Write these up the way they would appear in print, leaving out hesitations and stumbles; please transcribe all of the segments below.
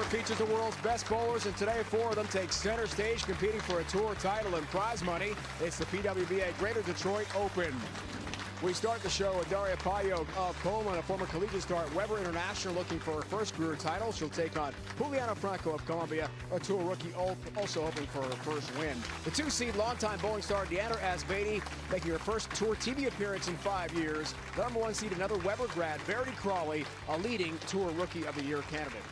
features the world's best bowlers, and today 4 of them take center stage competing for a tour title and prize money. It's the PWBA Greater Detroit Open. We start the show with Daria Pajak of Poland, a former collegiate star at Weber International, looking for her first career title. She'll take on Juliana Franco of Colombia, a tour rookie, also hoping for her first win. The 2-seed longtime bowling star Diandra Asbaty making her first tour TV appearance in 5 years. The number 1 seed, another Weber grad, Verity Crawley, a leading tour rookie of the year candidate.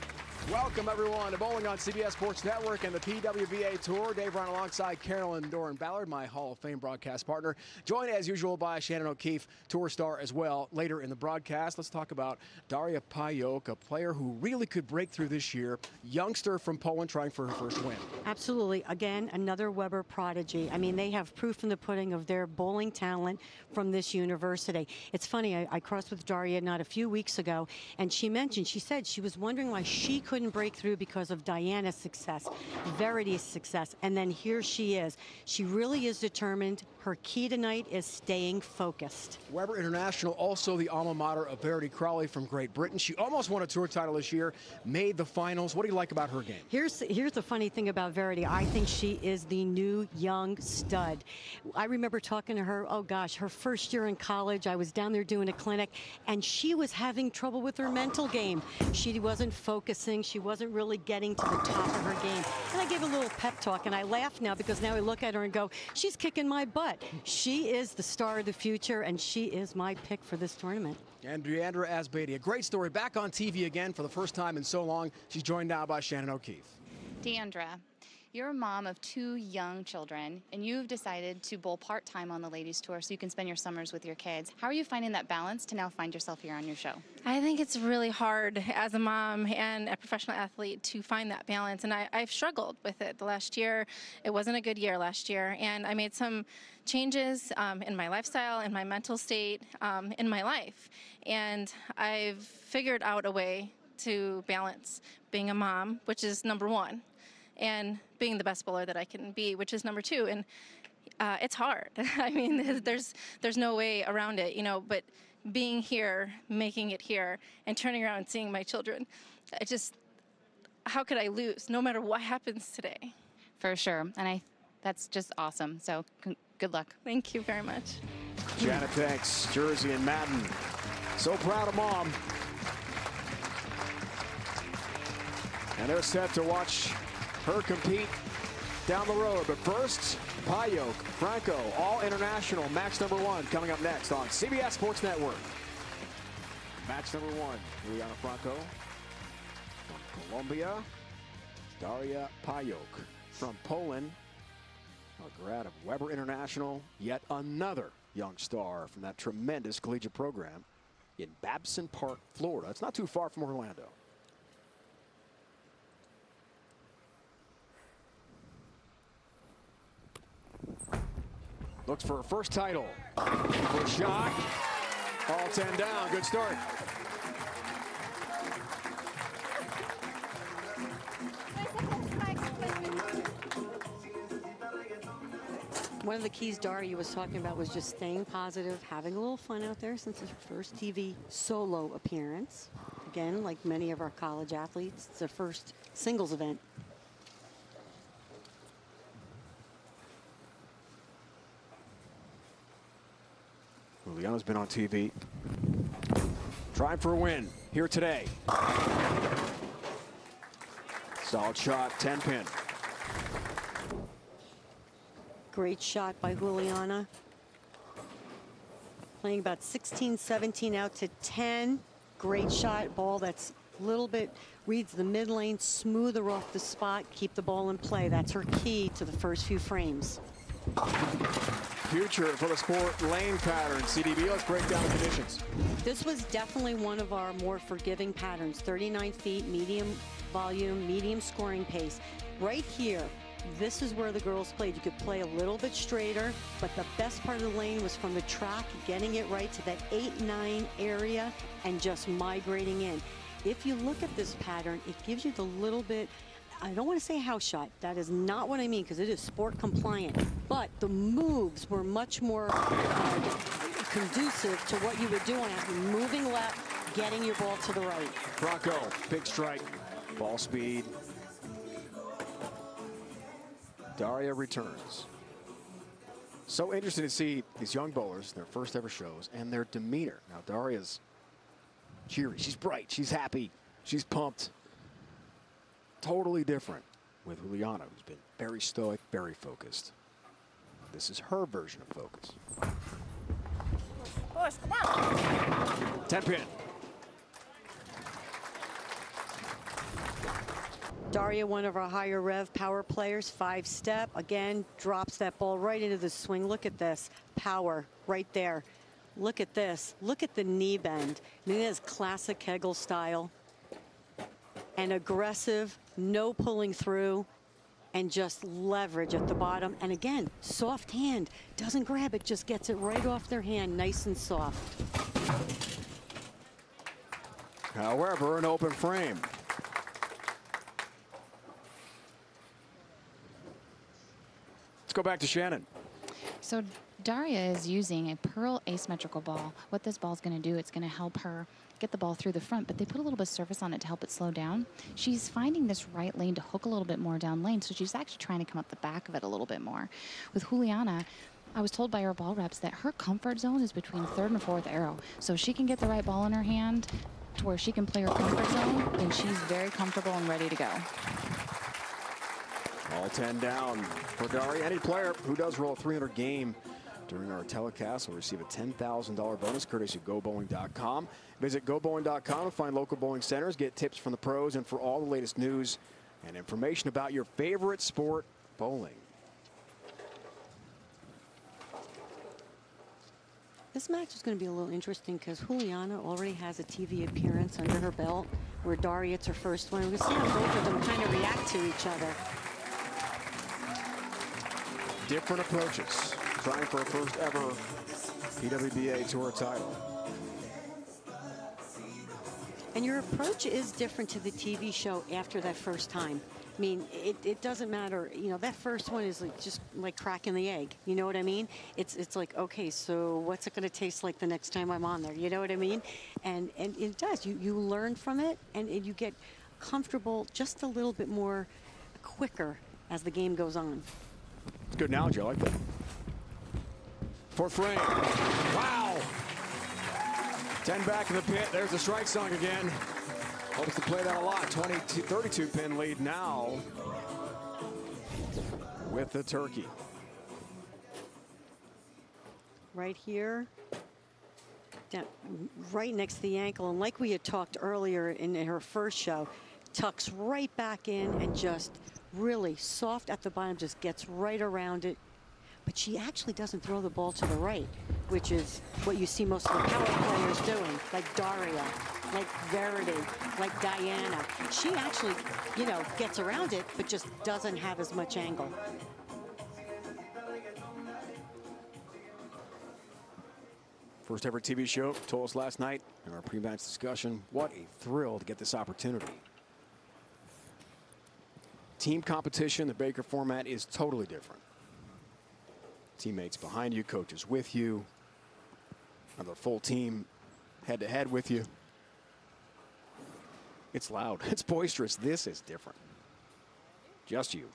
Welcome, everyone, to Bowling on CBS Sports Network and the PWBA Tour. Dave Ryan alongside Carolyn Doran Ballard, my Hall of Fame broadcast partner. Joined, as usual, by Shannon O'Keefe, tour star as well, later in the broadcast. Let's talk about Daria Pajak, a player who really could break through this year. Youngster from Poland trying for her first win. Absolutely. Again, another Weber prodigy. I mean, they have proof in the pudding of their bowling talent from this university. It's funny, I crossed with Daria not a few weeks ago, and she said she was wondering why she couldn't break through because of Diana's success, Verity's success, and then here she is. She really is determined. Her key tonight is staying focused. Weber International, also the alma mater of Verity Crawley from Great Britain. She almost won a tour title this year, made the finals. What do you like about her game? Here's the funny thing about Verity. I think she is the new young stud. I remember talking to her, oh gosh, her first year in college. I was down there doing a clinic, and she was having trouble with her mental game. She wasn't focusing. She wasn't really getting to the top of her game. And I gave a little pep talk, and I laugh now because now I look at her and go, she's kicking my butt. She is the star of the future, and she is my pick for this tournament. And Diandra Asbaty, a great story, back on TV again for the first time in so long. She's joined now by Shannon O'Keefe. Diandra, you're a mom of 2 young children, and you've decided to bowl part-time on the ladies tour so you can spend your summers with your kids. How are you finding that balance to now find yourself here on your show? I think it's really hard as a mom and a professional athlete to find that balance, and I've struggled with it the last year. It wasn't a good year last year, and I made some changes in my lifestyle, in my mental state, in my life, and I've figured out a way to balance being a mom, which is number 1, and being the best bowler that I can be, which is number 2. And it's hard. I mean, there's no way around it, you know, but being here, making it here, and turning around and seeing my children, how could I lose, no matter what happens today? For sure, and that's just awesome, so good luck. Thank you very much. Janet thanks Jersey and Madden. So proud of Mom. And they're set to watch her compete down the road. But first, Pajak, Franco, all international, match number 1 coming up next on CBS Sports Network. Match number 1, Juliana Franco from Colombia, Daria Pajak from Poland, a grad of Weber International, yet another young star from that tremendous collegiate program in Babson Park, Florida. It's not too far from Orlando. Looks for her first title. First shot. All 10 down. Good start. One of the keys Daria was talking about was just staying positive, having a little fun out there since it's her first TV solo appearance. Again, like many of our college athletes, it's their first singles event. Juliana's been on TV. Trying for a win here today. Solid shot, 10-pin. Great shot by Juliana. Playing about 16, 17 out to 10. Great shot, ball that's a little bit, reads the mid lane, smoother off the spot, keep the ball in play. That's her key to the first few frames. Future for the sport, lane pattern. CDB, let's break down the conditions. This was definitely one of our more forgiving patterns. 39 feet, medium volume, medium scoring pace. Right here, this is where the girls played. You could play a little bit straighter, but the best part of the lane was from the track, getting it right to that 8-9 area and just migrating in. If you look at this pattern, it gives you the little bit, I don't want to say house shot. That is not what I mean, because it is sport compliant. But the moves were much more conducive to what you were doing, moving left, getting your ball to the right. Franco, big strike. Ball speed. Daria returns. So interesting to see these young bowlers, their first ever shows, and their demeanor. Now Daria's cheery, she's bright, she's happy, she's pumped. Totally different with Juliana, who's been very stoic, very focused. This is her version of focus. Push, come on. 10 pin. Daria, one of our higher rev power players, 5-step. Again, drops that ball right into the swing. Look at this power right there. Look at this. Look at the knee bend. I mean, it is classic Kegel style. And aggressive, no pulling through, and just leverage at the bottom. And again, soft hand. Doesn't grab it, just gets it right off their hand, nice and soft. However, an open frame. Go back to Shannon. So Daria is using a pearl asymmetrical ball. What this ball is going to do, it's going to help her get the ball through the front, but they put a little bit of surface on it to help it slow down. She's finding this right lane to hook a little bit more down lane, so she's actually trying to come up the back of it a little bit more. With Juliana, I was told by her ball reps that her comfort zone is between 3rd and 4th arrow. So if she can get the right ball in her hand to where she can play her comfort zone, then she's very comfortable and ready to go. All 10 down for Daria. Any player who does roll a 300 game during our telecast will receive a $10,000 bonus courtesy of GoBowling.com. Visit GoBowling.com to find local bowling centers, get tips from the pros, and for all the latest news and information about your favorite sport, bowling. This match is going to be a little interesting because Juliana already has a TV appearance under her belt, where Daria, it's her first one. We'll see how both of them kind of react to each other. Different approaches, trying for a first ever PWBA Tour title. And your approach is different to the TV show after that first time. I mean, it doesn't matter, you know, that first one is like just like cracking the egg, you know what I mean? It's like, okay, so what's it going to taste like the next time I'm on there, you know what I mean? And it does, you learn from it, and you get comfortable just a little bit more quicker as the game goes on. It's good analogy, I like that. 4th frame, wow! 10 back in the pit, there's the strike song again. Hopes to play that a lot. 32 pin lead now with the turkey. Right here, down, right next to the ankle. And like we had talked earlier in her first show, tucks right back in and just really soft at the bottom, just gets right around it. But she actually doesn't throw the ball to the right, which is what you see most of the power players doing, like Daria, like Verity, like Diana. She actually, you know, gets around it, but just doesn't have as much angle. First ever TV show told us last night in our pre-match discussion, what a thrill to get this opportunity. Team competition, the Baker format is totally different. Teammates behind you, coaches with you, another full team head-to-head with you. It's loud, it's boisterous. This is different. Just you.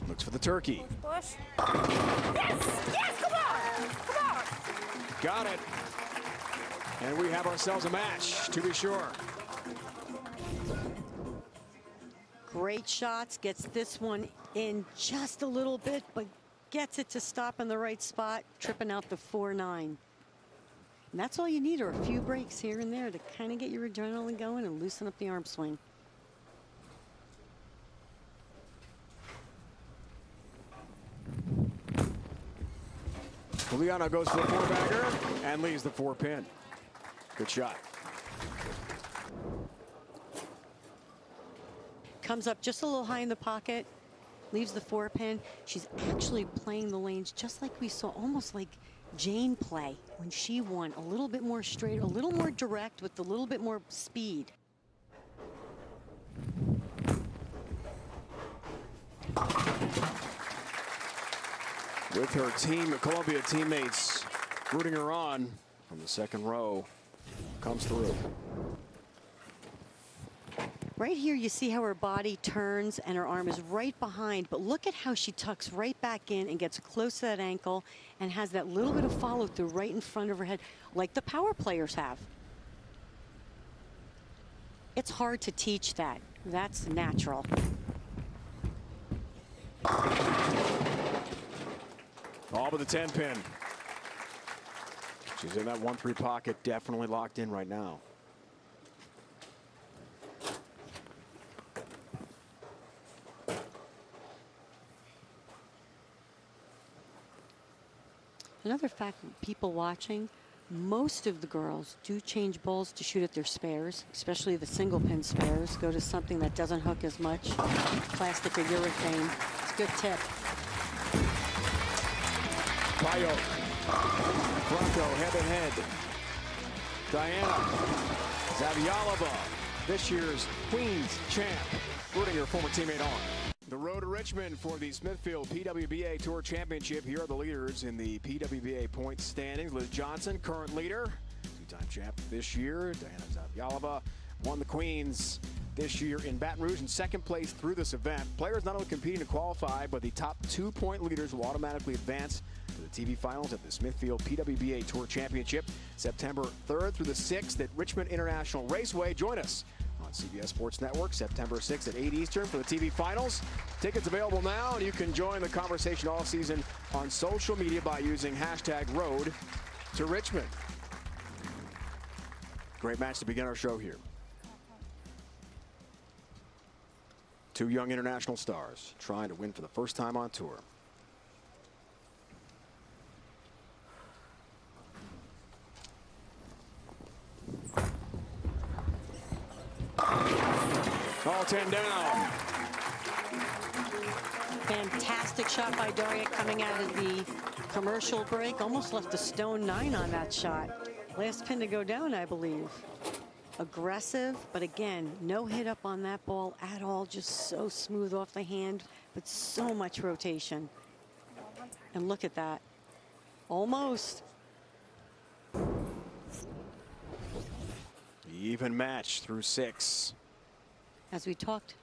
Looks for the turkey. Push. Yes! Yes! Come on! Come on! Got it. And we have ourselves a match, to be sure. Great shots, gets this one in just a little bit, but gets it to stop in the right spot, tripping out the 4-9. And that's all you need, are a few breaks here and there to kind of get your adrenaline going and loosen up the arm swing. Juliana goes for the 4-bagger and leaves the 4-pin. Good shot. Comes up just a little high in the pocket, leaves the 4-pin. She's actually playing the lanes just like we saw, almost like Jane play when she won. A little bit more straight, a little more direct with a little bit more speed. With her team, Columbia teammates rooting her on from the second row. comes through. Right here, you see how her body turns and her arm is right behind, but look at how she tucks right back in and gets close to that ankle and has that little bit of follow through right in front of her head, like the power players have. It's hard to teach that. That's natural. All but the 10 pin. She's in that 1-3 pocket, definitely locked in right now. Another fact, people watching, most of the girls do change balls to shoot at their spares, especially the single pin spares. Go to something that doesn't hook as much, plastic or urethane. It's a good tip. Pajak, Franco head-to-head. Diana, Zavyalova, this year's Queen's champ, rooting her former teammate on. The road to Richmond for the Smithfield PWBA Tour Championship. Here are the leaders in the PWBA points standings. Liz Johnson, current leader, two-time champ this year. Diana Zavyalova won the Queens this year in Baton Rouge in second place through this event. Players not only competing to qualify, but the top 2-point leaders will automatically advance to the TV finals at the Smithfield PWBA Tour Championship, September 3rd through the 6th at Richmond International Raceway. Join us on CBS Sports Network, September 6th at 8 Eastern for the TV finals. Tickets available now, and you can join the conversation all season on social media by using #Road to Richmond. Great match to begin our show here. Two young international stars trying to win for the first time on tour. All 10 down. Fantastic shot by Daria coming out of the commercial break. Almost left a stone 9 on that shot. Last pin to go down, I believe. Aggressive, but again, no hit up on that ball at all. Just so smooth off the hand, but so much rotation. And look at that. Almost. Even match through 6. As we talked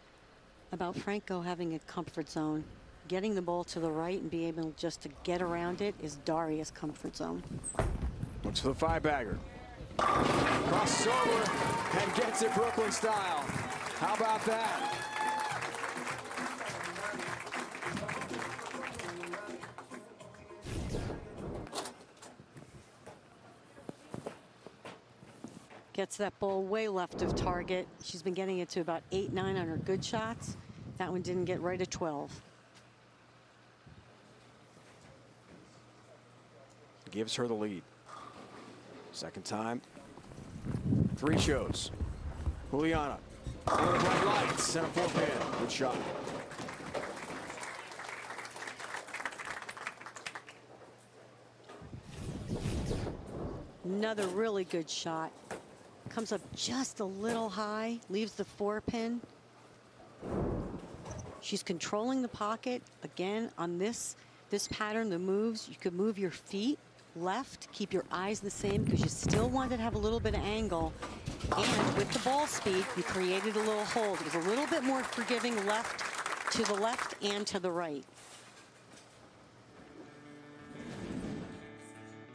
about Franco having a comfort zone, getting the ball to the right and be able just to get around it is Daria's comfort zone. Looks for the 5-bagger. Crosses over and gets it Brooklyn style. How about that? Gets that ball way left of target. She's been getting it to about 8-9 on her good shots. That one didn't get right at 12. Gives her the lead. Second time. 3 shows. Juliana. Over the bright lights. Center 4 pin. Good shot. Another really good shot. Comes up just a little high. Leaves the 4 pin. She's controlling the pocket. Again, on this pattern, the moves, you could move your feet left, keep your eyes the same because you still wanted to have a little bit of angle. And with the ball speed, you created a little hold. It was a little bit more forgiving left to the left and to the right.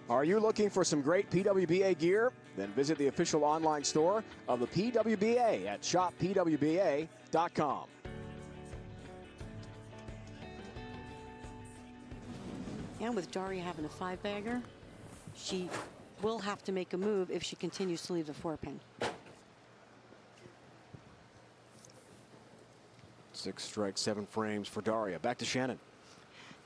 Are you looking for some great PWBA gear? Then visit the official online store of the PWBA at shoppwba.com. And with Daria having a 5-bagger, she will have to make a move if she continues to leave the 4 pin. 6 strikes, 7 frames for Daria. Back to Shannon.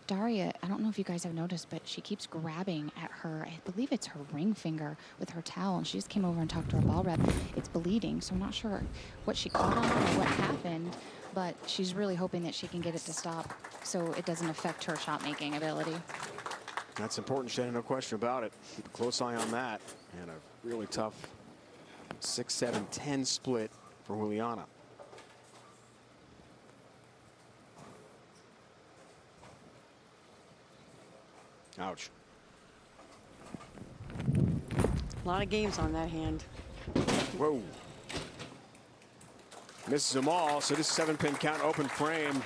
Daria, I don't know if you guys have noticed, but she keeps grabbing at her, I believe it's her ring finger with her towel, and she just came over and talked to her ball rep. It's bleeding, so I'm not sure what she caught on or what happened, but she's really hoping that she can get it to stop so it doesn't affect her shot-making ability. That's important, Shannon, no question about it. Keep a close eye on that. And a really tough 6-7-10 split for Juliana. Ouch. A lot of games on that hand. Whoa. Misses them all, so this 7-pin count, open frame.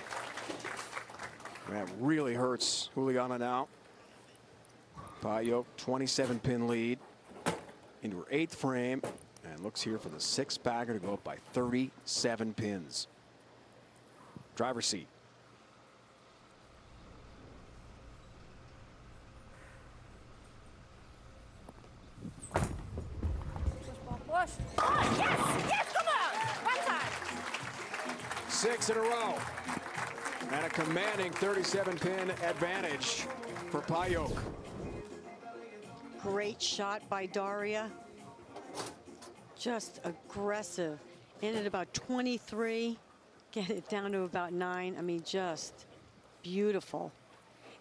That really hurts Juliana now. Pajak, 27-pin lead into her 8th frame, and looks here for the 6th bagger to go up by 37 pins. Driver's seat. Push. Oh, yes, yes, come on. One time. 6 in a row. And a commanding 37-pin advantage for Pajak. Great shot by Daria. Just aggressive. In at about 23. Get it down to about 9. I mean, just beautiful.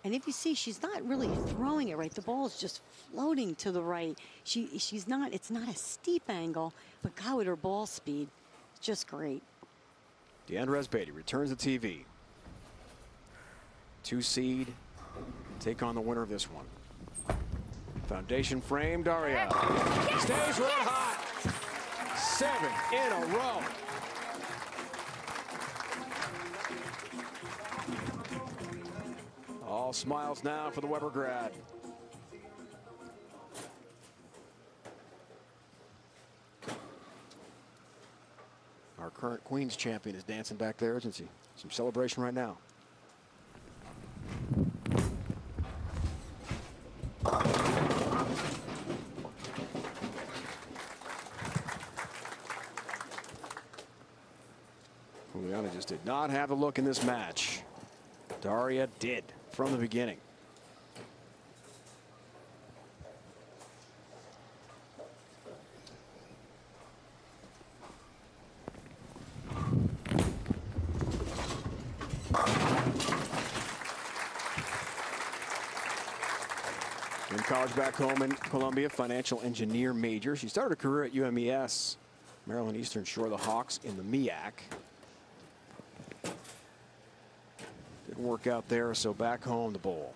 And if you see, she's not really throwing it right. The ball is just floating to the right. She's not, it's not a steep angle, but God, with her ball speed, just great. Diandra Asbaty returns the TV. 2 seed, take on the winner of this one. Foundation frame, Daria. Stays red hot. 7 in a row. All smiles now for the Weber grad. Our current Queens champion is dancing back there, isn't she? Some celebration right now. Juliana just did not have a look in this match. Daria did from the beginning. In college back home in Columbia, financial engineer major. She started her career at UMES, Maryland Eastern Shore, the Hawks in the MEAC. Didn't work out there, so back home the bowl.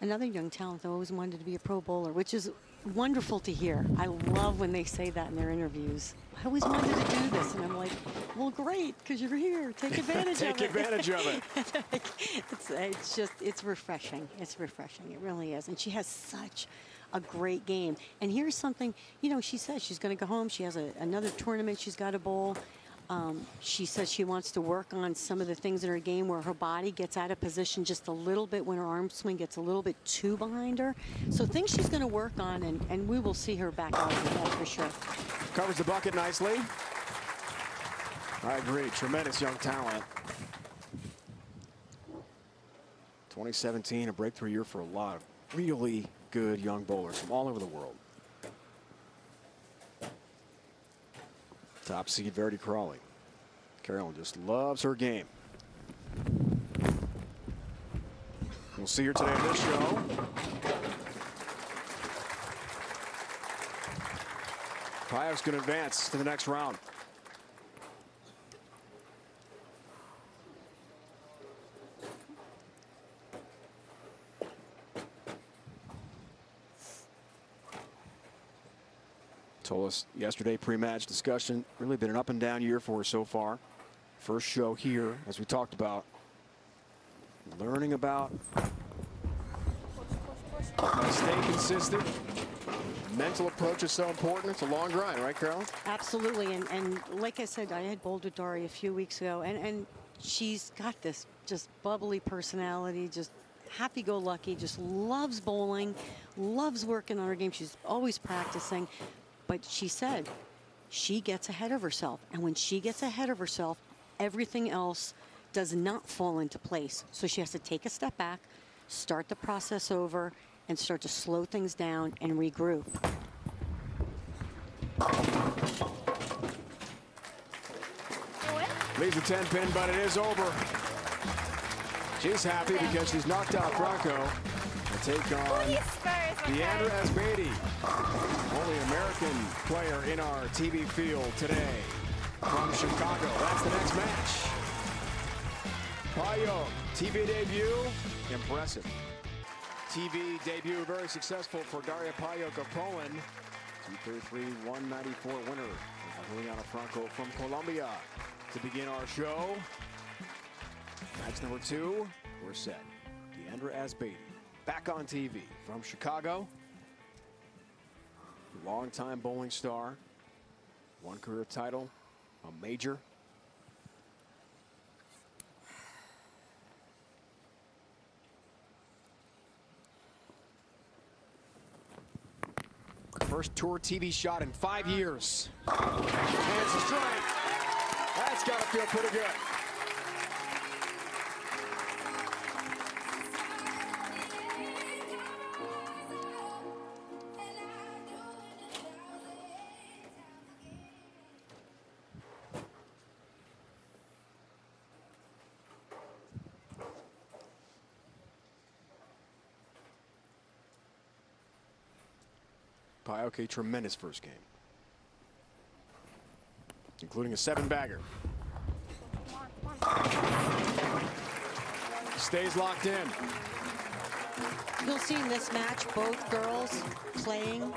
Another young talent that always wanted to be a pro bowler, which is wonderful to hear. I love when they say that in their interviews. I always wanted to do this, and I'm like, well, great, because you're here. Take advantage of it. Take advantage of it. It's refreshing. It's refreshing. It really is. And she has such a great game. And here's something, you know, she says she's going to go home. She has another tournament she's got to bowl. She says she wants to work on some of the things in her game where her body gets out of position just a little bit when her arm swing gets a little bit too behind her. So things she's going to work on, and we will see her back out there, that's for sure. Covers the bucket nicely. I agree. Tremendous young talent. 2017, a breakthrough year for a lot of really good young bowlers from all over the world. Top seed Verity Crawley. Carolyn just loves her game. We'll see her today on this show. Pajak's going to advance to the next round. Told us yesterday, pre-match discussion, really been an up and down year for her so far. First show here, as we talked about, learning about how to stay consistent. Mental approach is so important. It's a long grind, right, Carolyn? Absolutely, and like I said, I had bowled with Daria a few weeks ago, and she's got this just bubbly personality, just happy-go-lucky, just loves bowling, loves working on her game. She's always practicing. But she said she gets ahead of herself. And when she gets ahead of herself, everything else does not fall into place. So she has to take a step back, start the process over, and start to slow things down and regroup. Leaves the 10-pin, but it is over. She's happy because she's knocked out Franco to take on Diandra Asbaty, only American player in our TV field today from Chicago. That's the next match. Pajak, TV debut, impressive. TV debut, very successful for Daria Pajak of Poland. 233-194 winner of Juliana Franco from Colombia. To begin our show, match number 2, we're set. Diandra Asbaty, back on TV from Chicago. Longtime bowling star, 1 career title, a major. First tour TV shot in 5 years. And it's a strike. That's got to feel pretty good. Pajak, a tremendous first game, including a 7-bagger. Stays locked in. You'll see in this match both girls playing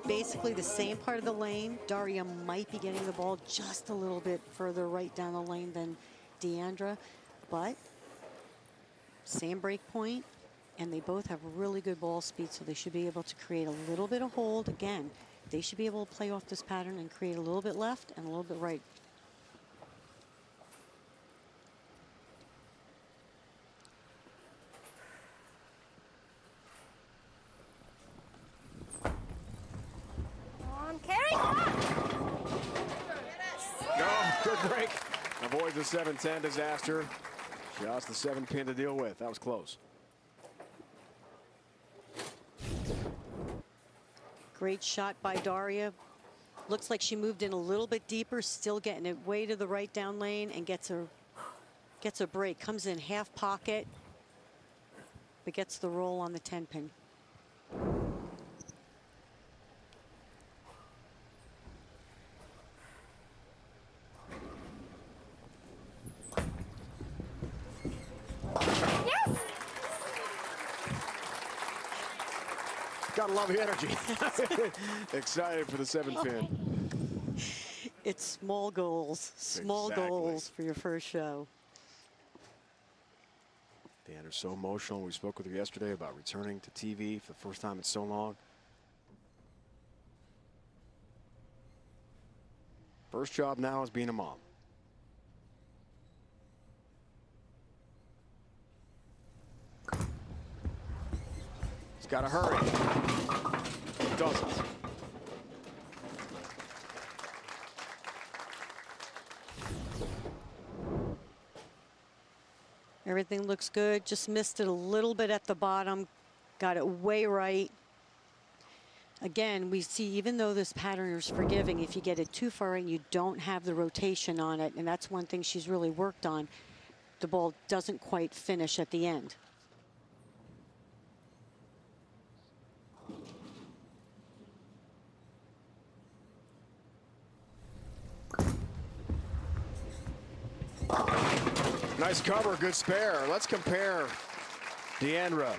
basically the same part of the lane. Daria might be getting the ball just a little bit further right down the lane than Diandra, but same break point. And they both have really good ball speed, so they should be able to create a little bit of hold. Again, they should be able to play off this pattern and create a little bit left and a little bit right. On, carry, come on. Oh, good break. Avoids the 7-10 disaster. Just the 7-pin to deal with. That was close. Great shot by Daria. Looks like she moved in a little bit deeper, still getting it way to the right down lane and gets a break. Comes in half pocket, but gets the roll on the 10-pin. Gotta love the energy. Excited for the 7-pin. It's small goals. Small goals for your first show. Diandra's so emotional. We spoke with her yesterday about returning to TV for the first time in so long. First job now is being a mom. He's got to hurry. He doesn't. Everything looks good. Just missed it a little bit at the bottom. Got it way right. Again, we see even though this pattern is forgiving, if you get it too far and you don't have the rotation on it, and that's one thing she's really worked on, the ball doesn't quite finish at the end. Nice cover, good spare. Let's compare Diandra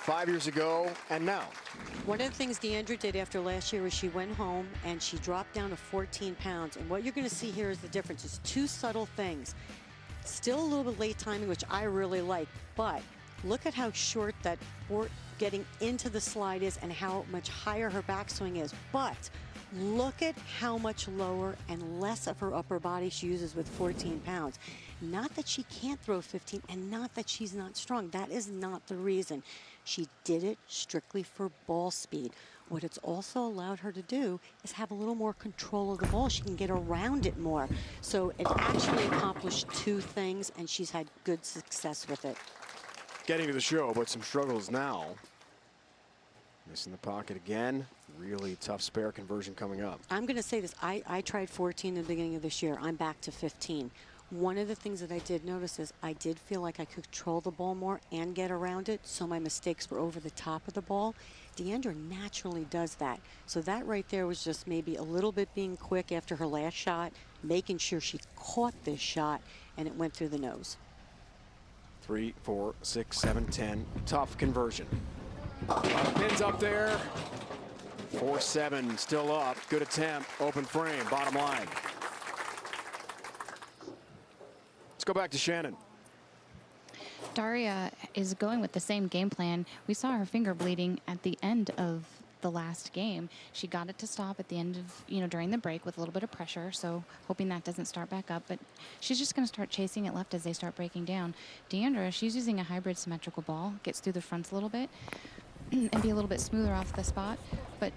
5 years ago and now. One of the things Diandra did after last year was she went home and she dropped down to 14 pounds. And what you're going to see here is the difference. It's 2 subtle things. Still a little bit late timing, which I really like, but look at how short that getting into the slide is and how much higher her backswing is. But look at how much lower and less of her upper body she uses with 14 pounds. Not that she can't throw 15 and not that she's not strong. That is not the reason. She did it strictly for ball speed. What it's also allowed her to do is have a little more control of the ball. She can get around it more. So it actually accomplished 2 things, and she's had good success with it. Getting to the show, but some struggles now. Missing the pocket again. Really tough spare conversion coming up. I'm going to say this. I tried 14 in the beginning of this year. I'm back to 15. One of the things that I did notice is I did feel like I could control the ball more and get around it, so my mistakes were over the top of the ball. Diandra naturally does that. So that right there was just maybe a little bit being quick after her last shot, making sure she caught this shot, and it went through the nose. 3, 4, 6, 7, 10. Tough conversion. Pins up there. 4-7 still up. Good attempt. Open frame. Bottom line. Let's go back to Shannon. Daria is going with the same game plan. We saw her finger bleeding at the end of the last game. She got it to stop at the end of, during the break with a little bit of pressure. So hoping that doesn't start back up. But she's just going to start chasing it left as they start breaking down. Diandra, she's using a hybrid symmetrical ball. Gets through the fronts a little bit and be a little bit smoother off the spot. But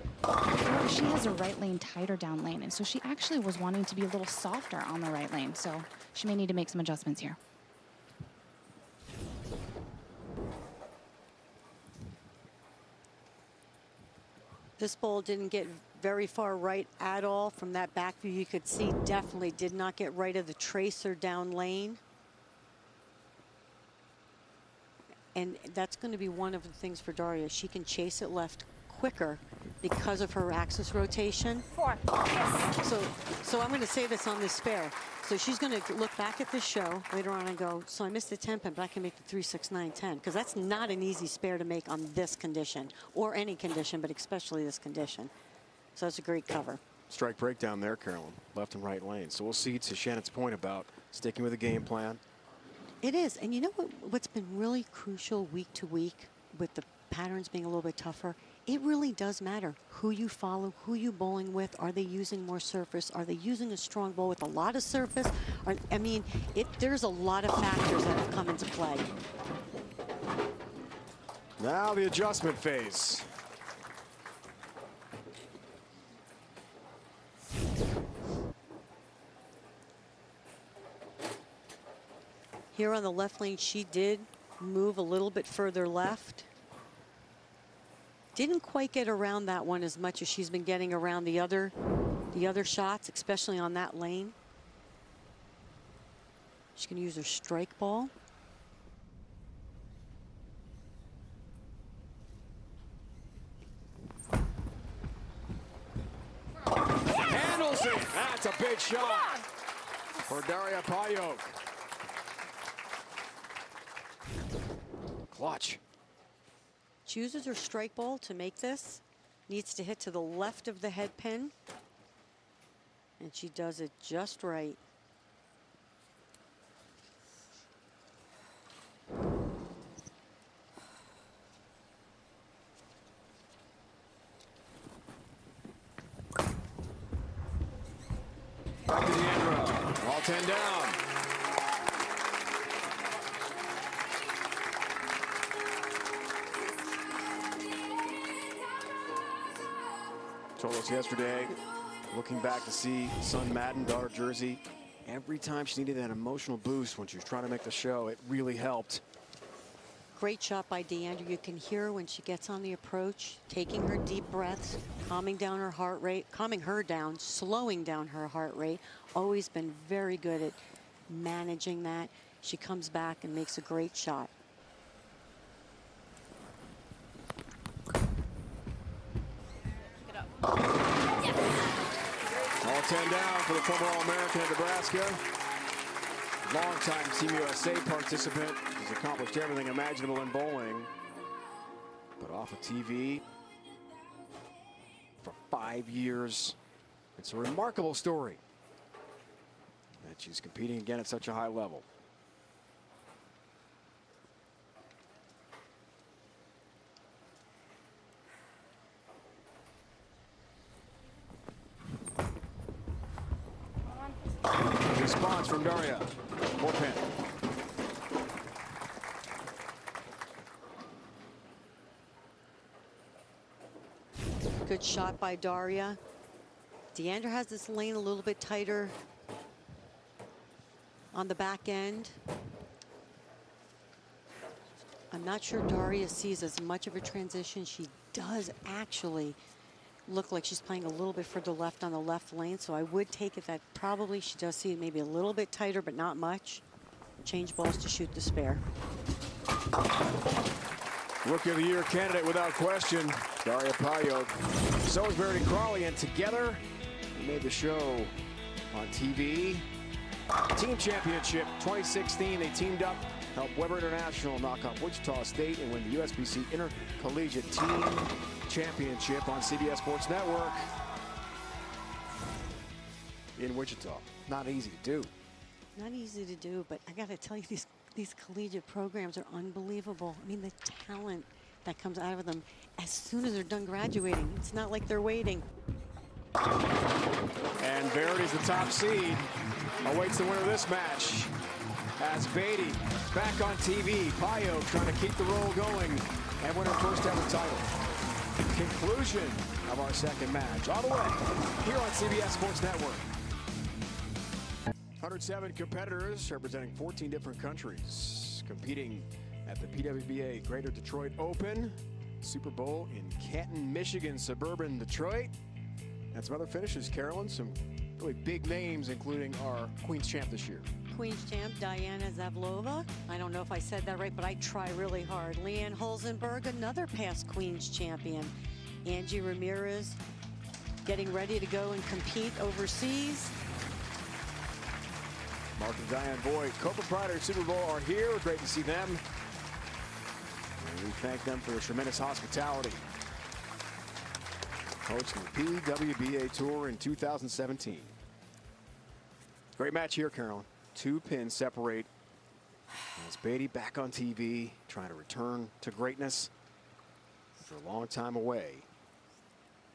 she has a right lane tighter down lane. And so she actually was wanting to be a little softer on the right lane. So she may need to make some adjustments here. This ball didn't get very far right at all. From that back view, you could see definitely did not get right of the tracer down lane. And that's going to be one of the things for Daria. She can chase it left quicker because of her axis rotation. 4. Yes. So I'm going to say this on this spare. So she's going to look back at the show later on and go, so I missed the 10 pin, but I can make the 3, 6, 9, 10. Because that's not an easy spare to make on this condition, or any condition, but especially this condition. So that's a great cover. Strike breakdown there, Carolyn. Left and right lane. So we'll see, to Shannon's point about sticking with the game plan. It is. And you know what's been really crucial week to week with the patterns being a little bit tougher? It really does matter who you follow, who you bowling with. Are they using more surface? Are they using a strong bowl with a lot of surface? I mean, there's a lot of factors that have come into play. Now the adjustment phase. Here on the left lane, she did move a little bit further left. Didn't quite get around that one as much as she's been getting around the other shots, especially on that lane. She's going to use her strike ball. Handles it. That's a big shot for Daria Pajak. Clutch. Chooses her strike ball to make this. Needs to hit to the left of the head pin. And she does it just right. Back to Diandra. All 10 down. Told us yesterday, looking back to see son Madden, daughter Jersey, every time she needed that emotional boost when she was trying to make the show, it really helped. Great shot by Diandra. You can hear her when she gets on the approach, taking her deep breaths, calming down her heart rate, calming her down, slowing down her heart rate. Always been very good at managing that. She comes back and makes a great shot. All 10 down for the former All-American of Nebraska. Longtime Team USA participant. Has accomplished everything imaginable in bowling. But off of TV for 5 years. It's a remarkable story that she's competing again at such a high level. Response from Daria. 4 pin. Good shot by Daria. Diandra has this lane a little bit tighter on the back end. I'm not sure Daria sees as much of a transition. She does actually look like she's playing a little bit further left on the left lane, so I would take it that probably she does see it maybe a little bit tighter, but not much. Change balls to shoot the spare. Rookie of the Year candidate without question, Daria Pajak. So is Verity Crawley, and together they made the show on TV. Team Championship 2016, they teamed up helped Weber International knock off Wichita State and win the USBC Intercollegiate Team Championship on CBS Sports Network in Wichita. Not easy to do. Not easy to do, but I got to tell you, these collegiate programs are unbelievable. I mean, the talent that comes out of them as soon as they're done graduating. It's not like they're waiting. And Verity's the top seed. Awaits the winner of this match. Asbaty back on TV. Pajak trying to keep the roll going and win her first ever title. Conclusion of our second match. All the way here on CBS Sports Network. 107 competitors representing 14 different countries competing at the PWBA Greater Detroit Open. Super Bowl in Canton, Michigan, suburban Detroit. And some other finishes, Carolyn. Some really big names, including our Queen's Champ this year. Queen's Champ, Diana Zavlova. I don't know if I said that right, but I try really hard. Leanne Holzenberg, another past Queen's Champion. Angie Ramirez getting ready to go and compete overseas. Mark and Diane Boyd, co-proprietors Super Bowl, are here. Great to see them. And we thank them for their tremendous hospitality. Hosting the PWBA Tour in 2017. Great match here, Carolyn. 2 pins separate. Asbaty back on TV, trying to return to greatness after a long time away.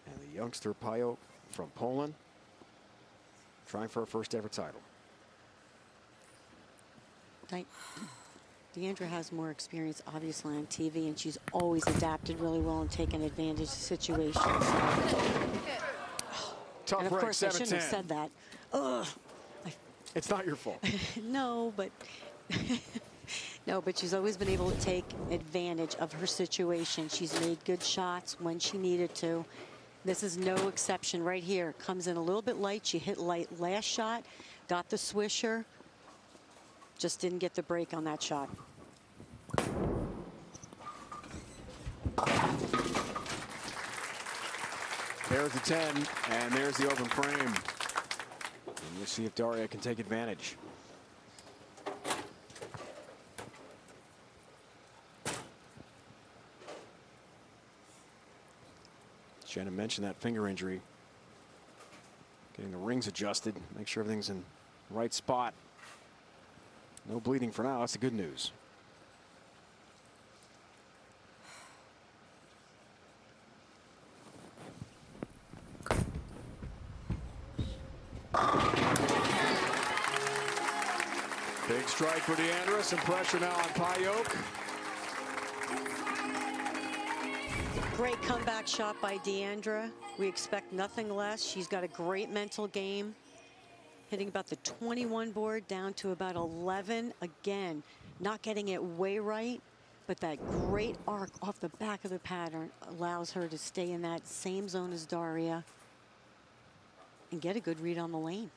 And the youngster Pajak from Poland, trying for her first ever title. Diandra has more experience, obviously, on TV, and she's always adapted really well and taken advantage of situations. Tough and of break, course, I shouldn't have said that. Ugh. It's not your fault. No, but no, but she's always been able to take advantage of her situation. She's made good shots when she needed to. This is no exception right here. Comes in a little bit light. She hit light last shot, got the swisher. Just didn't get the break on that shot. There's the 10, and there's the open frame. And we'll see if Daria can take advantage. Shannon mentioned that finger injury. Getting the rings adjusted, make sure everything's in the right spot. No bleeding for now. That's the good news. Big strike for Diandra. Some pressure now on Pajak. Great comeback shot by Diandra. We expect nothing less. She's got a great mental game. Hitting about the 21 board down to about 11. Again, not getting it way right, but that great arc off the back of the pattern allows her to stay in that same zone as Daria and get a good read on the lane.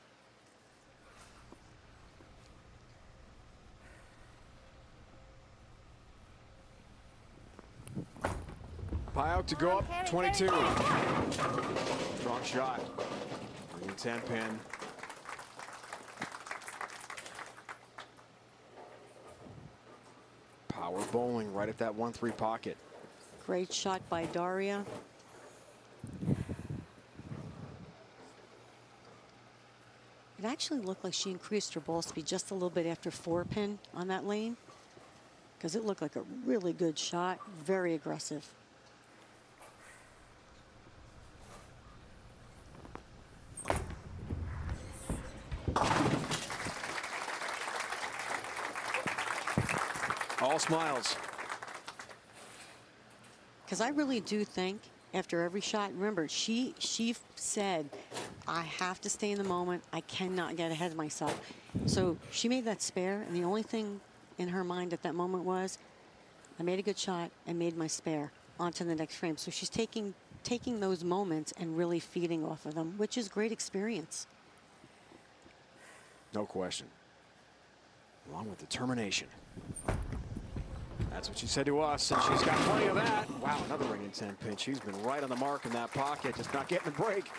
Pajak to go up 22. Strong shot. 10 pin. Power bowling right at that 1-3 pocket. Great shot by Daria. It actually looked like she increased her ball speed just a little bit after 4-pin on that lane, because it looked like a really good shot, very aggressive. All smiles. Because I really do think after every shot, remember, she said, I have to stay in the moment. I cannot get ahead of myself. So she made that spare, and the only thing in her mind at that moment was, I made a good shot and made my spare onto the next frame. So she's taking those moments and really feeding off of them, which is great experience. No question. Along with determination. That's what she said to us, and she's got plenty of that. Wow, another ring in 10 pin. She's been right on the mark in that pocket, just not getting the break.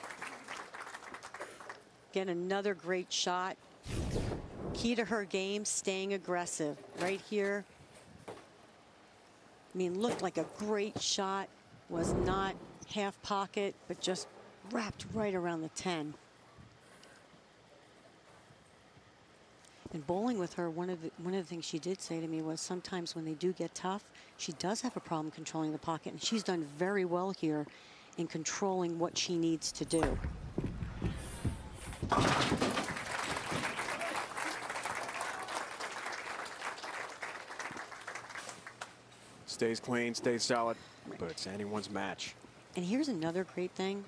Again, another great shot. Key to her game, staying aggressive. Right here. I mean, looked like a great shot. Was not half pocket, but just wrapped right around the 10. And bowling with her, one of the things she did say to me was sometimes when they do get tough, she does have a problem controlling the pocket, and she's done very well here in controlling what she needs to do. Stays clean, stays solid, but it's anyone's match. And here's another great thing.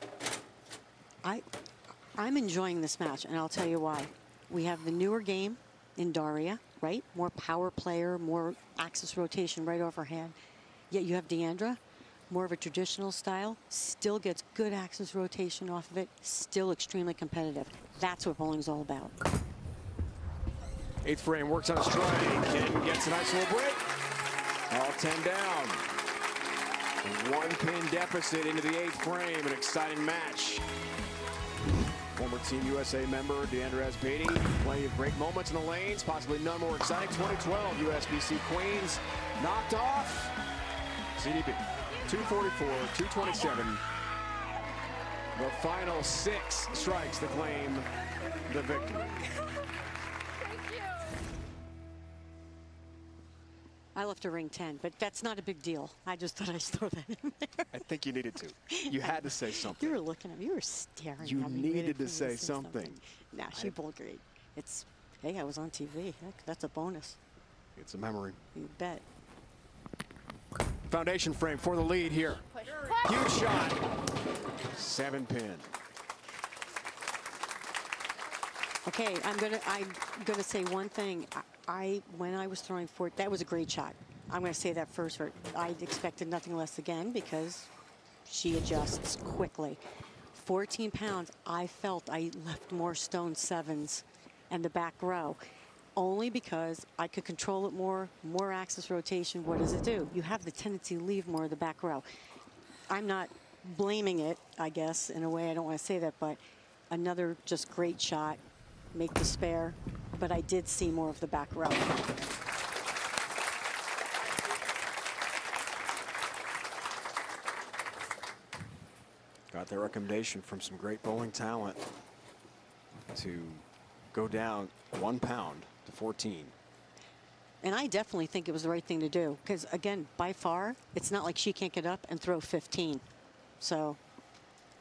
I'm enjoying this match, and I'll tell you why. We have the newer game in Daria, right? More power player, more axis rotation right off her hand. Yet you have Diandra, more of a traditional style, still gets good axis rotation off of it, still extremely competitive. That's what bowling's all about. 8th frame works on a strike and gets a nice little break. All 10 down. A 1-pin deficit into the 8th frame. An exciting match. Former Team USA member Diandra Asbaty. Plenty of great moments in the lanes. Possibly none more exciting. 2012 USBC Queens knocked off. CDB 244, 227. The final 6 strikes to claim the victory. I left a ring 10, but that's not a big deal. I just thought I'd throw that in there. I think you needed to. You had to say something. You were looking at me. You were staring you at me. You needed to say something. Nah, she bowled great. It's, hey, I was on TV. That's a bonus. It's a memory. You bet. Foundation frame for the lead here. Huge shot. 7-pin. Okay, I'm gonna say one thing. When I was throwing for it, that was a great shot. I'm gonna say that first. I expected nothing less again because she adjusts quickly. 14 pounds, I felt I left more stone 7s and the back row. Only because I could control it more axis rotation. What does it do? You have the tendency to leave more of the back row. I'm not blaming it, I guess, in a way. I don't want to say that, but another just great shot. Make the spare, but I did see more of the back row. Got their recommendation from some great bowling talent to go down 1 pound to 14. And I definitely think it was the right thing to do because, again, by far, it's not like she can't get up and throw 15. So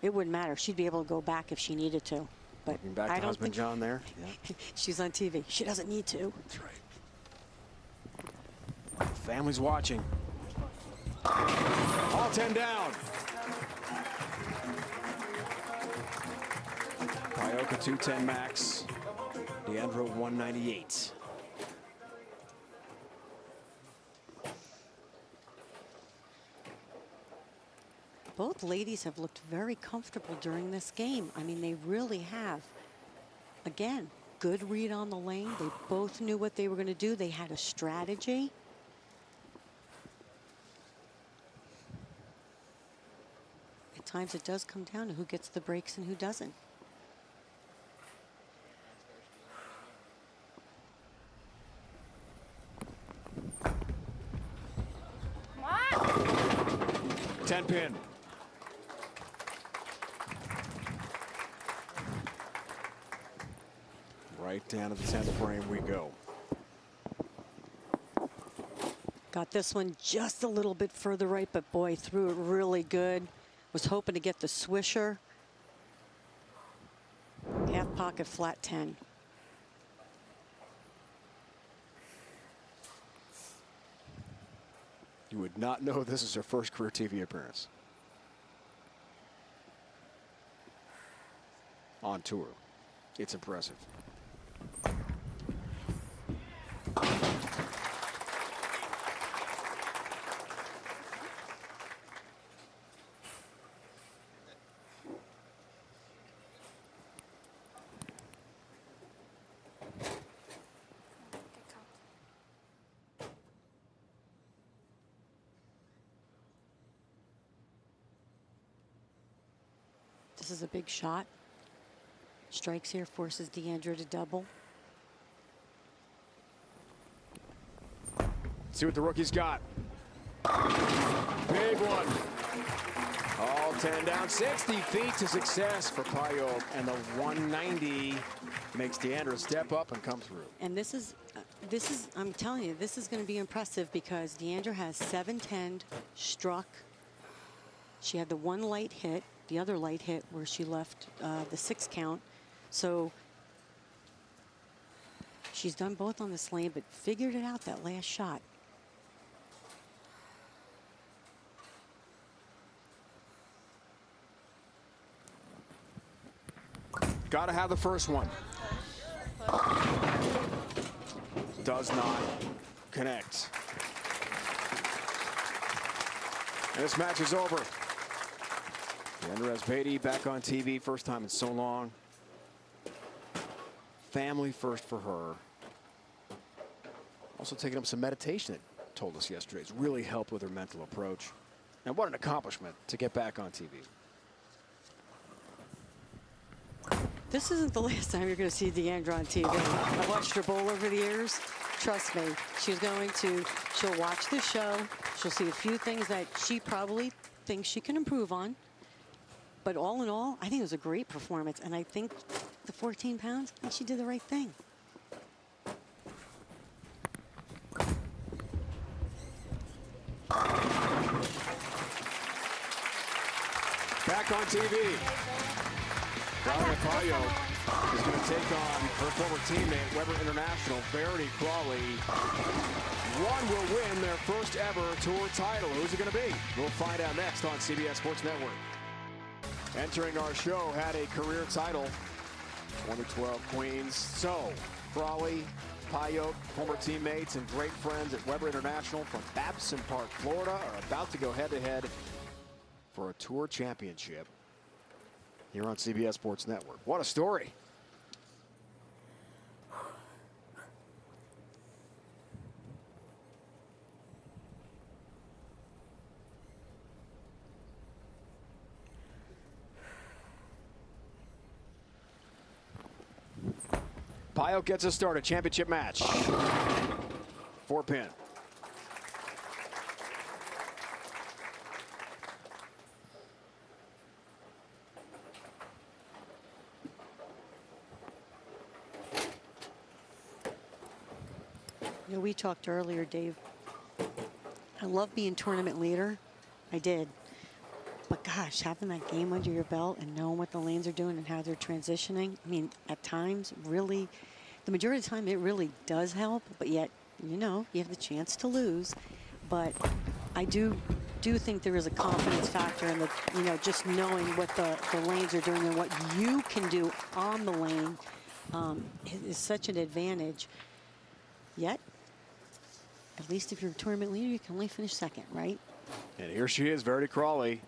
it wouldn't matter. She'd be able to go back if she needed to. But looking back I to husband John there. Yeah. She's on TV. She doesn't need to. That's right. Family's watching. All 10 down. Pajak 210 max. Diandra 198. Both ladies have looked very comfortable during this game. I mean, they really have. Again, good read on the lane. They both knew what they were going to do. They had a strategy. At times it does come down to who gets the breaks and who doesn't. Come on! 10-pin. Right down to the 10th frame we go. Got this one just a little bit further right, but boy, threw it really good. Was hoping to get the swisher. Half pocket flat 10. You would not know this is her first career TV appearance. On tour. It's impressive. This is a big shot. Strikes here, forces Diandra to double. See what the rookie's got. Big one. All 10 down, 60 feet to success for Pajak, and the 190 makes Diandra step up and come through. And this is, I'm telling you, this is going to be impressive because Diandra has 7-10 struck. She had the one light hit, the other light hit where she left the 6 count. So she's done both on this lane, but figured it out that last shot. Got to have the first one. Does not connect. And this match is over. Asbaty back on TV, first time in so long. Family first for her. Also taking up some meditation, it told us yesterday. It's really helped with her mental approach. And what an accomplishment to get back on TV. This isn't the last time you're going to see Diandra on TV. I've watched her bowl over the years. Trust me, she'll watch the show. She'll see a few things that she probably thinks she can improve on. But all in all, I think it was a great performance. And I think the 14 pounds, I think she did the right thing. Back on TV. Daria is going to take on her former teammate, Weber International, Verity, Crawley. One will win their first ever tour title. Who's it going to be? We'll find out next on CBS Sports Network. Entering our show had a career title, 2012 Queens. So, Crawley, Pajak, former teammates and great friends at Weber International from Babson Park, Florida, are about to go head-to-head for a tour championship here on CBS Sports Network. What a story. Pajak gets us started. Championship match. 4-pin. You know, we talked earlier, Dave. I love being tournament leader. I did. But gosh, having that game under your belt and knowing what the lanes are doing and how they're transitioning, I mean, at times, really, the majority of the time, it really does help. But yet, you know, you have the chance to lose. But I do think there is a confidence factor in the, you know, just knowing what the lanes are doing and what you can do on the lane is such an advantage. Yet, at least if you're a tournament leader, you can only finish second, right? And here she is, Verity Crawley.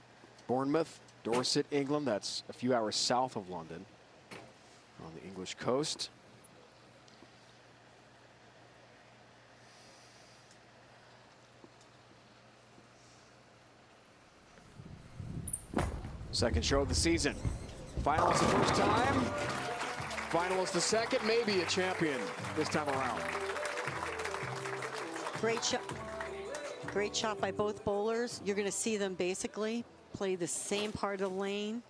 Bournemouth, Dorset, England. That's a few hours south of London on the English coast. Second show of the season. Finalist the first time. Finalist the second. Maybe a champion this time around. Great shot. Great shot by both bowlers. You're going to see them basically play the same part of the lane.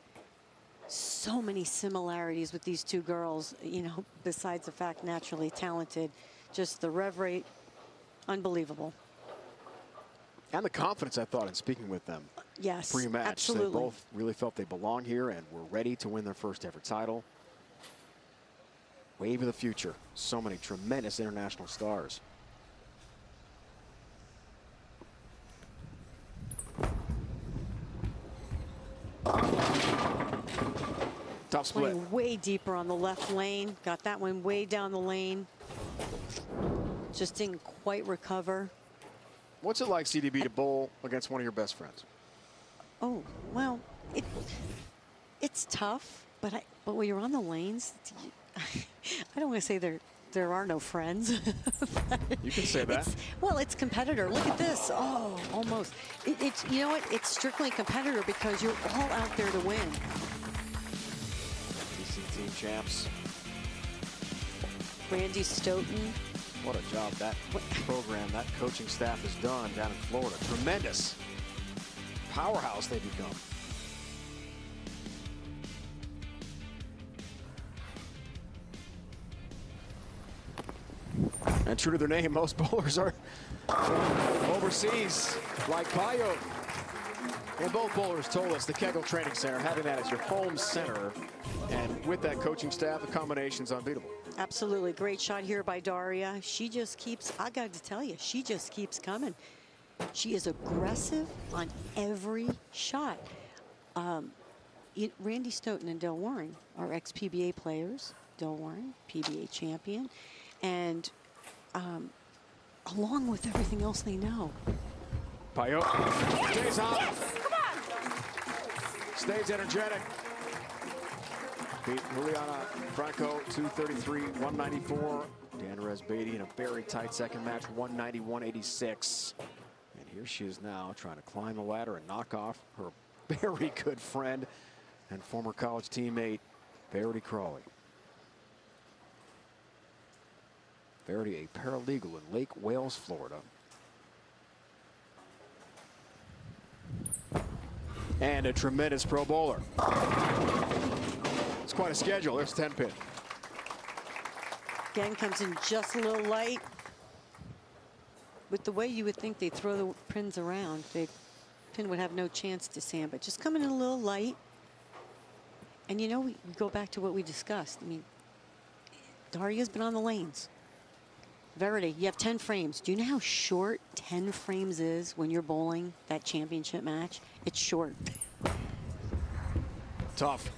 So many similarities with these two girls, you know, besides the fact naturally talented. Just the rev rate, unbelievable. And the confidence, I thought, in speaking with them. Yes, pre-match. absolutely. They both really felt they belong here and were ready to win their first ever title. Wave of the future. So many tremendous international stars. Tough split. Playing way deeper on the left lane. Got that one way down the lane. Just didn't quite recover. What's it like, CDB, to bowl against one of your best friends? Oh, well, it's tough, but when you're on the lanes, I don't want to say there are no friends. You can say that. It's competitor. Look at this. Oh, almost. It's you know what? It's strictly competitor because you're all out there to win. TC team champs. Randy Stoughton, What a job that program, that coaching staff has done down in Florida. Tremendous powerhouse they become. And true to their name, most bowlers are overseas, like Pajak. And both bowlers told us the Kegel Training Center, having that as your home center, and with that coaching staff, the combination's unbeatable. Absolutely. Great shot here by Daria. She just keeps, I got to tell you, she just keeps coming. She is aggressive on every shot. Randy Stoughton and Del Warren are ex-PBA players. Del Warren, PBA champion. And along with everything else they know. Pajak stays hot. Yes, come on. Stays energetic. Beat Juliana, Franco, 233, 194. Diandra Asbaty in a very tight second match, 190, 186. And here she is now trying to climb the ladder and knock off her very good friend and former college teammate, Verity Crawley. Verity, a paralegal in Lake Wales, Florida. And a tremendous pro bowler. It's quite a schedule. There's 10 pin. Again, comes in just a little light. With the way you would think they'd throw the pins around, the pin would have no chance to sand, but just coming in a little light. And you know, we go back to what we discussed. I mean, Daria's been on the lanes. Verity, you have 10 frames. Do you know how short 10 frames is when you're bowling that championship match? It's short. Tough.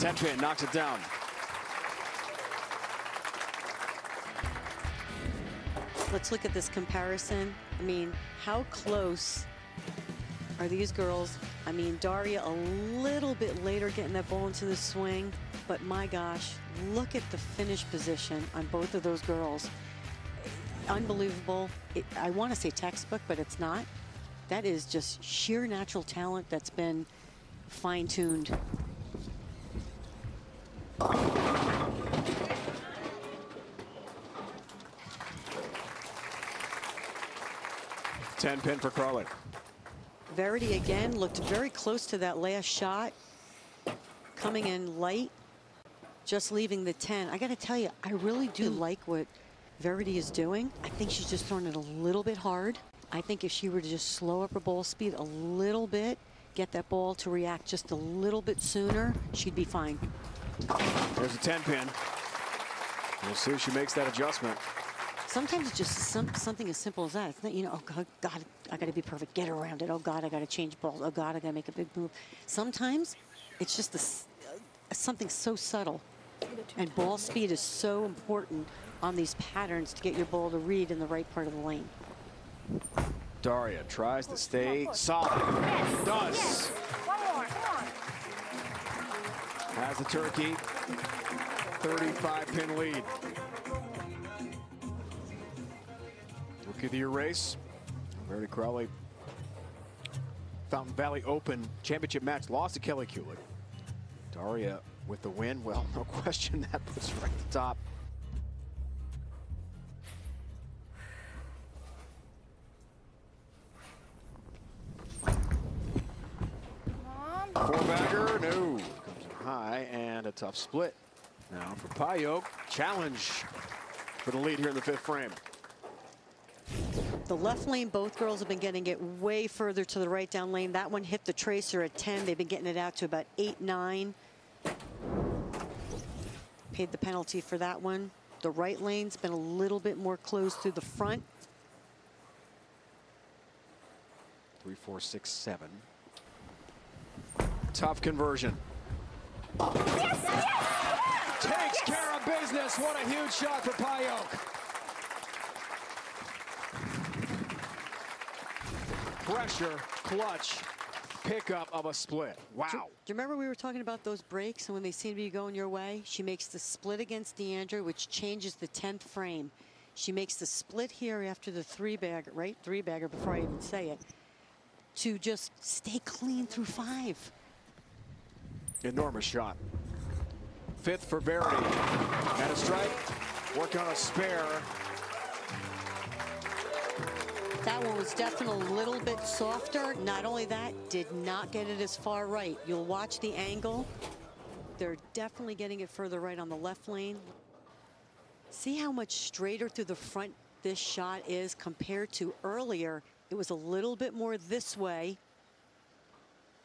10 pin, knocks it down. Let's look at this comparison. I mean, how close are these girls? I mean, Daria a little bit later getting that ball into the swing, but my gosh, look at the finish position on both of those girls. Unbelievable. I want to say textbook, but it's not. That is just sheer natural talent that's been fine-tuned. Ten pin for Crawley. Verity again looked very close to that last shot. Coming in light, just leaving the 10. I got to tell you, I really do like what Verity is doing. I think she's just throwing it a little bit hard. I think if she were to just slow up her ball speed a little bit, get that ball to react just a little bit sooner, she'd be fine. There's a 10 pin. We'll see if she makes that adjustment. Sometimes it's just something as simple as that. It's not, you know, oh God, I got to be perfect. Get around it. Oh God, I got to change balls. Oh God, I got to make a big move. Sometimes it's just something so subtle. And ball speed is so important on these patterns to get your ball to read in the right part of the lane. Daria tries to stay solid. Yes. Does. Yes. One more, come on. Has the turkey. 35 pin lead. Rookie of the Year race. Verity Crawley. Fountain Valley Open championship match. Lost to Kelly Kulick. Daria with the win. Well, no question that puts her right at the top. Four-bagger, no. Comes in high and a tough split. Now for Pajak, challenge for the lead here in the 5th frame. The left lane, both girls have been getting it way further to the right down lane. That one hit the tracer at 10. They've been getting it out to about 8, 9. Paid the penalty for that one. The right lane's been a little bit more closed through the front. 3, 4, 6, 7. Tough conversion. Yes, yes, Takes care of business. What a huge shot for Pajak. Pressure, clutch, pickup of a split. Wow. Do you remember we were talking about those breaks and when they seem to be going your way? She makes the split against Diandra, which changes the 10th frame. She makes the split here after the 3-bagger, right? 3-bagger before I even say it, to just stay clean through 5. Enormous shot. 5th for Verity. And a strike. Working on a spare. That one was definitely a little bit softer. Not only that, did not get it as far right. You'll watch the angle. They're definitely getting it further right on the left lane. See how much straighter through the front this shot is compared to earlier. It was a little bit more this way.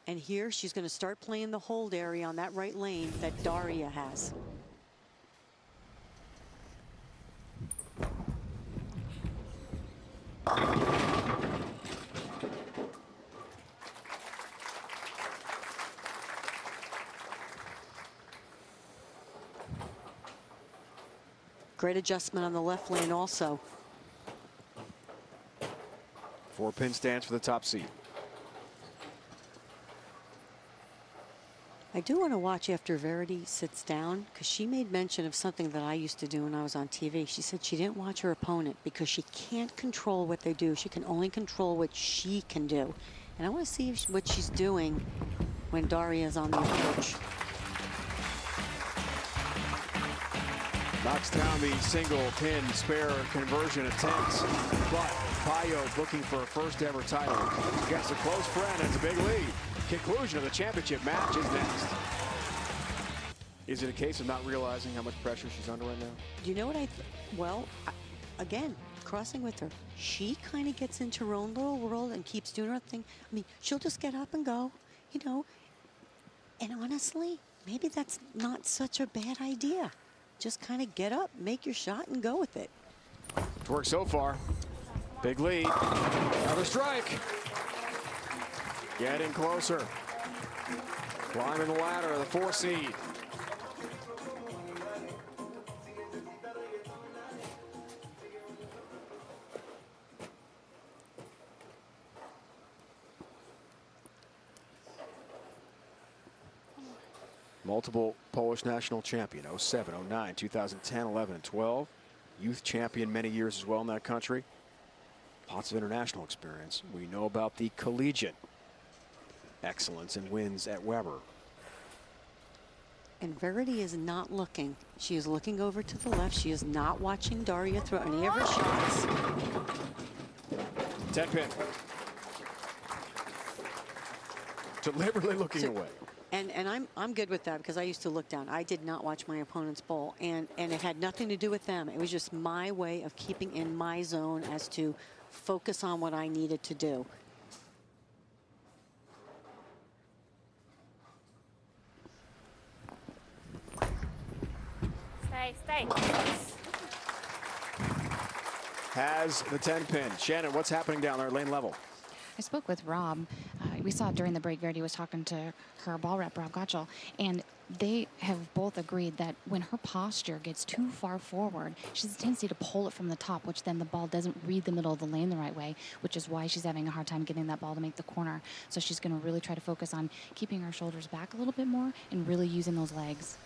And here she's going to start playing the hold area on that right lane that Daria has. Great adjustment on the left lane also. 4-pin stance for the top seed. I do want to watch after Verity sits down, because she made mention of something that I used to do when I was on TV. She said she didn't watch her opponent because she can't control what they do. She can only control what she can do. And I want to see what she's doing when Daria is on the approach. Knocks down the single pin spare conversion attempts, but Pajak looking for a first ever title against a close friend. It's a big lead. Conclusion of the championship match is next. Is it a case of not realizing how much pressure she's under right now? You know what well, again, crossing with her, she kind of gets into her own little world and keeps doing her thing. I mean, she'll just get up and go, you know, and honestly, maybe that's not such a bad idea. Just kind of get up, make your shot, and go with it. It's worked so far. Big lead. Another strike. Getting closer. Climbing the ladder, the 4 seed. Multiple Polish national champion, 07, 09, 2010, 11, and 12. Youth champion many years as well in that country. Lots of international experience. We know about the collegiate excellence and wins at Weber. And Verity is not looking. She is looking over to the left. She is not watching Daria throw any of her shots. 10-pin. Deliberately looking away. And I'm good with that, because I used to look down. I did not watch my opponent's bowl, and it had nothing to do with them. It was just my way of keeping in my zone as to focus on what I needed to do. Stay. Has the 10-pin. Shannon, what's happening down there at lane level? I spoke with Rob. We saw during the break, Verity was talking to her ball rep, Rob Gottschall, and they have both agreed that when her posture gets too far forward, she has a tendency to pull it from the top, which then the ball doesn't read the middle of the lane the right way, which is why she's having a hard time getting that ball to make the corner. So she's going to really try to focus on keeping her shoulders back a little bit more and really using those legs.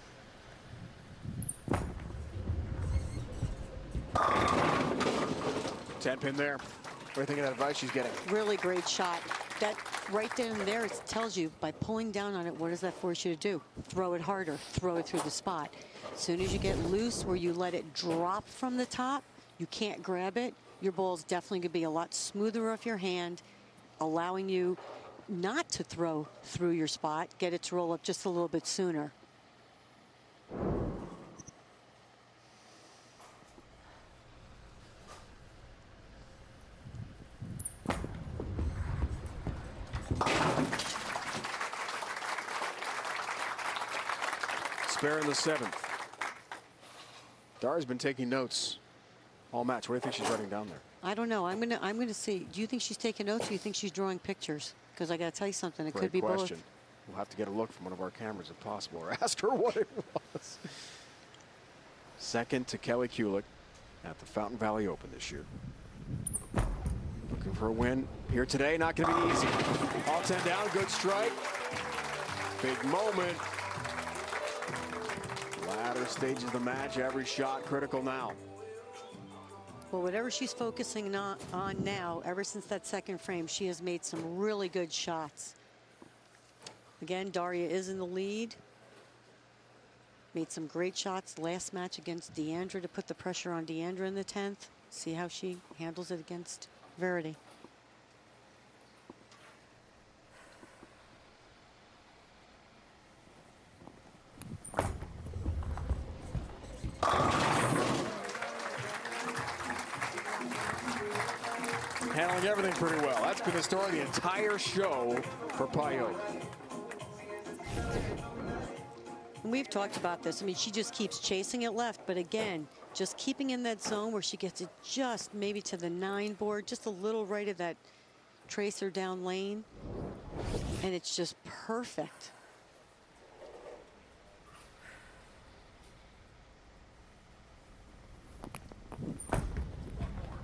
10-pin there. What do you think of that advice she's getting? Really great shot. That right then and there, it tells you by pulling down on it, what does that force you to do? Throw it harder, throw it through the spot. As soon as you get loose where you let it drop from the top, you can't grab it, your ball's definitely gonna be a lot smoother off your hand, allowing you not to throw through your spot, get it to roll up just a little bit sooner. Spare in the 7th. Daria's been taking notes all match. What do you think she's writing down there? I don't know. I'm gonna see. Do you think she's taking notes, or do you think she's drawing pictures? Because I gotta tell you something. It could be question. both. We'll have to get a look from one of our cameras if possible, or ask her what it was. Second to Kelly Kulik at the Fountain Valley Open this year. Looking for a win here today. Not going to be easy. All 10 down. Good strike. Big moment. Latter stages of the match. Every shot critical now. Well, whatever she's focusing on now, ever since that second frame, she has made some really good shots. Again, Daria is in the lead. Made some great shots last match against Diandra to put the pressure on Diandra in the 10th. See how she handles it against Verity. Handling everything pretty well. That's been the story of the entire show for Pajak. And we've talked about this. I mean, she just keeps chasing it left, but again, just keeping in that zone where she gets it just maybe to the 9 board, just a little right of that tracer down lane, and it's just perfect.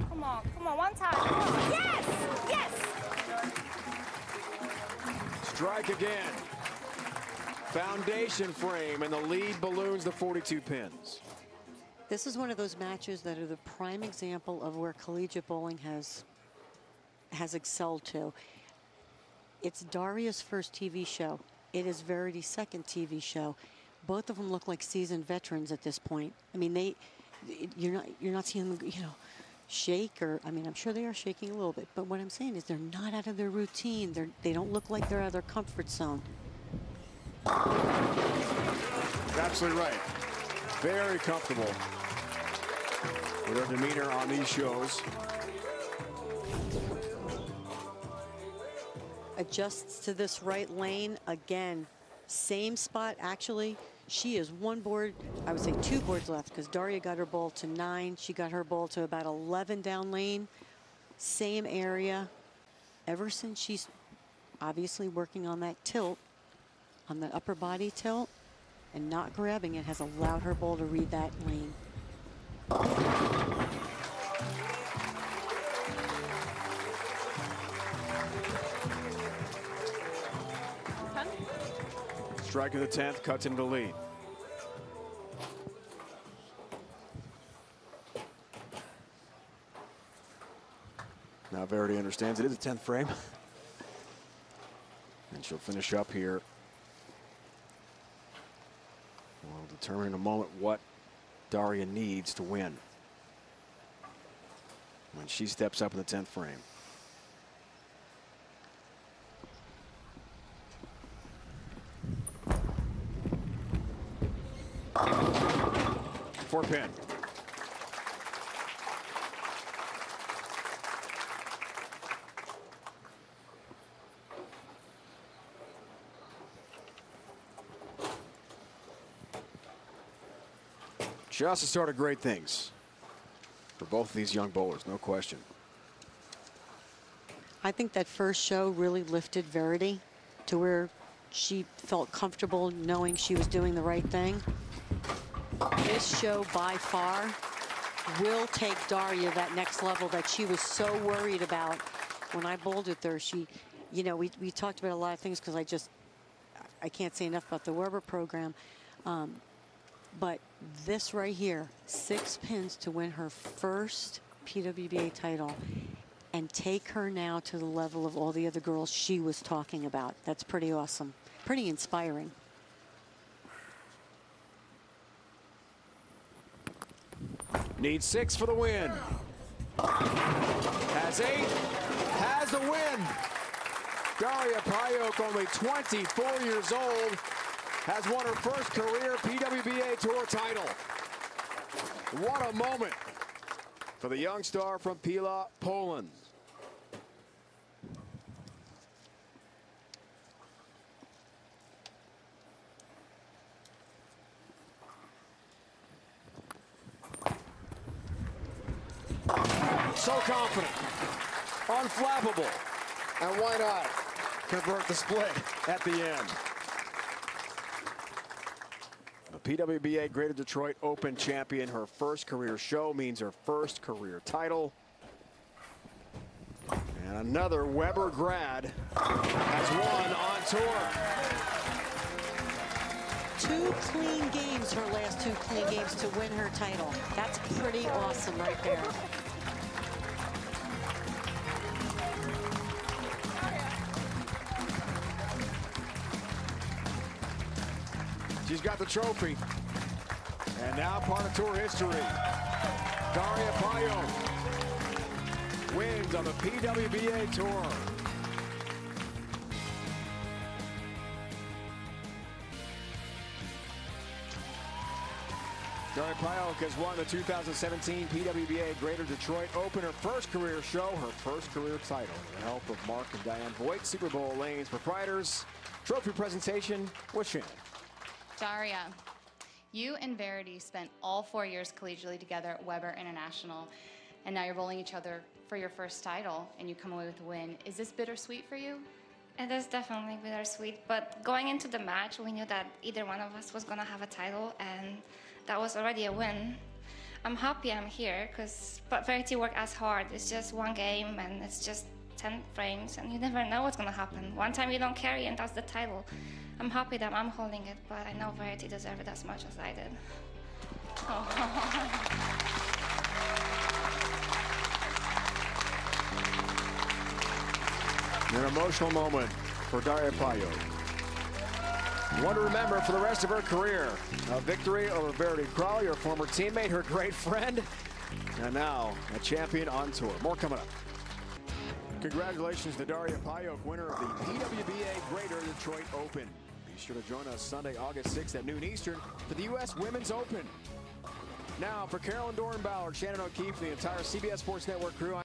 Come on, one time. Come on. Yes, yes. Strike again. Foundation frame, and the lead balloons to 42 pins. This is one of those matches that are the prime example of where collegiate bowling has excelled to. It's Daria's first TV show. It is Verity's second TV show. Both of them look like seasoned veterans at this point. I mean, you're not seeing them, you know, shake, or I mean, I'm sure they are shaking a little bit, but what I'm saying is they're not out of their routine. They don't look like they're out of their comfort zone. Absolutely right. Very comfortable with their demeanor on these shows. Adjusts to this right lane again. Same spot, actually. She is 1 board, I would say 2 boards left, because Daria got her ball to 9. She got her ball to about 11 down lane. Same area. Ever since she's obviously working on that tilt, on the upper body tilt, and not grabbing it, has allowed her ball to read that lane. Strike of the 10th, cuts into the lead. Now Verity understands it is a 10th frame. And she'll finish up here. We'll determine in a moment what Daria needs to win when she steps up in the 10th frame. Four pin. Just the start of great things for both of these young bowlers, no question. I think that first show really lifted Verity to where she felt comfortable knowing she was doing the right thing. This show by far will take Daria that next level that she was so worried about when I bowled with her. She, you know, we talked about a lot of things because I can't say enough about the Weber program. But this right here, 6 pins to win her first PWBA title and take her now to the level of all the other girls she was talking about. That's pretty awesome, pretty inspiring. Needs 6 for the win. Has 8, has the win. Daria Pajak, only 24 years old, has won her first career PWBA Tour title. What a moment for the young star from Pila, Poland. So confident, unflappable, and why not convert the split at the end? The PWBA Greater Detroit Open champion, her first career show means her first career title. And another Weber grad has won on tour. 2 clean games, her last 2 clean games to win her title. That's pretty awesome right there. She's got the trophy. And now part of tour history. Daria Pajak wins on the PWBA Tour. Daria Pajak has won the 2017 PWBA Greater Detroit Open, her first career show, her first career title. With the help of Mark and Diane Voigt, Super Bowl Lanes proprietors. Trophy presentation with Shannon. Daria, you and Verity spent all 4 years collegially together at Weber International, and now you're rolling each other for your first title, and you come away with a win. Is this bittersweet for you? It is definitely bittersweet, but going into the match, we knew that either one of us was going to have a title, and that was already a win. I'm happy I'm here, but Verity worked as hard. It's just one game, and it's just 10 frames, and you never know what's going to happen. One time you don't carry, and that's the title. I'm happy that I'm holding it, but I know Verity deserved it as much as I did. An emotional moment for Daria Pajak. One to remember for the rest of her career. A victory over Verity Crawley, her former teammate, her great friend, and now a champion on tour. More coming up. Congratulations to Daria Pajak, winner of the PWBA Greater Detroit Open. Be sure to join us Sunday, August 6th at noon Eastern for the U.S. Women's Open. Now, for Carolyn Doran Ballard, Shannon O'Keefe, the entire CBS Sports Network crew,